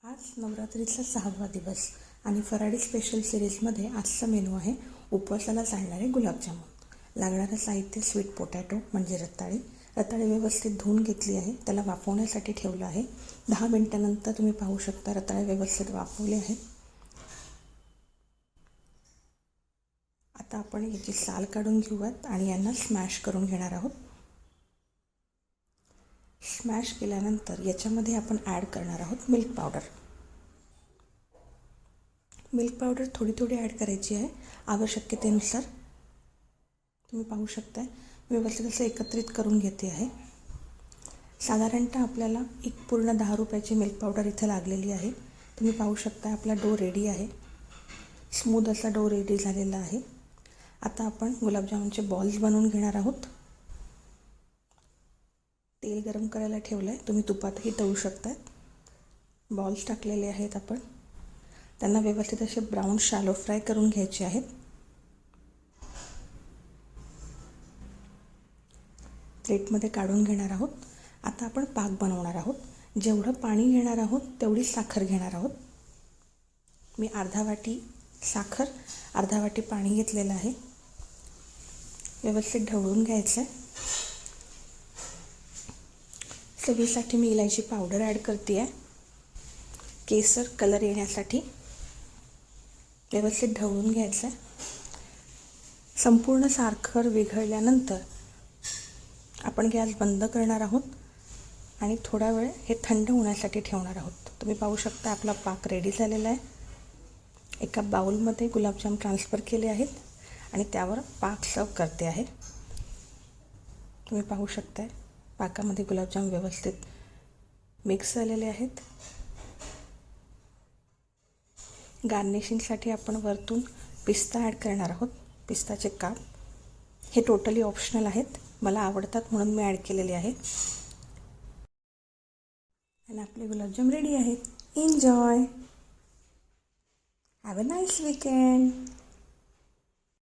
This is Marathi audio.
आज नवरात्रीचा 6वा दिवस आणि फराडी स्पेशल सिरीजमध्ये आजचा मेनू आहे उपवासाला चालणारे गुलाबजामुन. लागणारं साहित्य स्वीट पोटॅटो म्हणजे रताळी. रताळी व्यवस्थित धुवून घेतली आहे, त्याला वाफवण्यासाठी ठेवलं आहे. 10 मिनिटानंतर तुम्ही पाहू शकता रताळे व्यवस्थित वाफवले आहेत. आता आपण याची साल काढून घेऊयात आणि यांना स्मॅश करून घेणार आहोत. स्मॅश केल्यानंतर याच्यामध्ये आपण ॲड करणार आहोत मिल्क पावडर. मिल्क पावडर थोडी थोडी ॲड करायची आहे आवश्यकतेनुसार. तुम्ही पाहू शकता व्यवस्थित असं एकत्रित करून घेते आहे. साधारणतः आपल्याला एक पूर्ण 10 रुपयाची मिल्क पावडर इथं लागलेली आहे. तुम्ही पाहू शकता आपला डो रेडी आहे. स्मूथ असा डो रेडी झालेला आहे. आता आपण गुलाबजामुनचे बॉल्स बनवून घेणार आहोत. तेल गरम करायला ठेवलं आहे, तुम्ही तुपातही तळू शकता. बॉल्स टाकलेले आहेत आपण. त्यांना व्यवस्थित असे ब्राऊन शॅलो फ्राय करून घ्यायचे आहेत. प्लेटमध्ये काढून घेणार आहोत. आता आपण पाक बनवणार आहोत. जेवढं पाणी घेणार आहोत तेवढी साखर घेणार आहोत. मी अर्धा वाटी साखर अर्धा वाटी पाणी घेतलेलं आहे. व्यवस्थित ढवळून घ्यायचं आहे. चवीसाठी मी इलायची पावडर ॲड करते आहे, केसर कलर येण्यासाठी. व्यवस्थित ढवळून घ्यायचं आहे. संपूर्ण साखर विरघळल्यानंतर आपण गॅस बंद करणार आहोत आणि थोडा वेळ हे थंड होण्यासाठी ठेवणार आहोत. तुम्ही पाहू शकता आपला पाक रेडी झालेला आहे. एका बाउलमध्ये गुलाबजाम ट्रान्सफर केले आहेत आणि त्यावर पाक सर्व करते आहे. तुम्ही पाहू शकता पाकामध्ये गुलाबजाम व्यवस्थित मिक्स झालेले आहेत. गार्निशिंगसाठी आपण वरतून पिस्ता ॲड करणार आहोत. पिस्ताचे काप हे टोटली ऑप्शनल आहेत, मला आवडतात म्हणून मी ॲड केलेले आहे. आणि आपले गुलाबजाम रेडी आहेत. Enjoy. Have a nice weekend.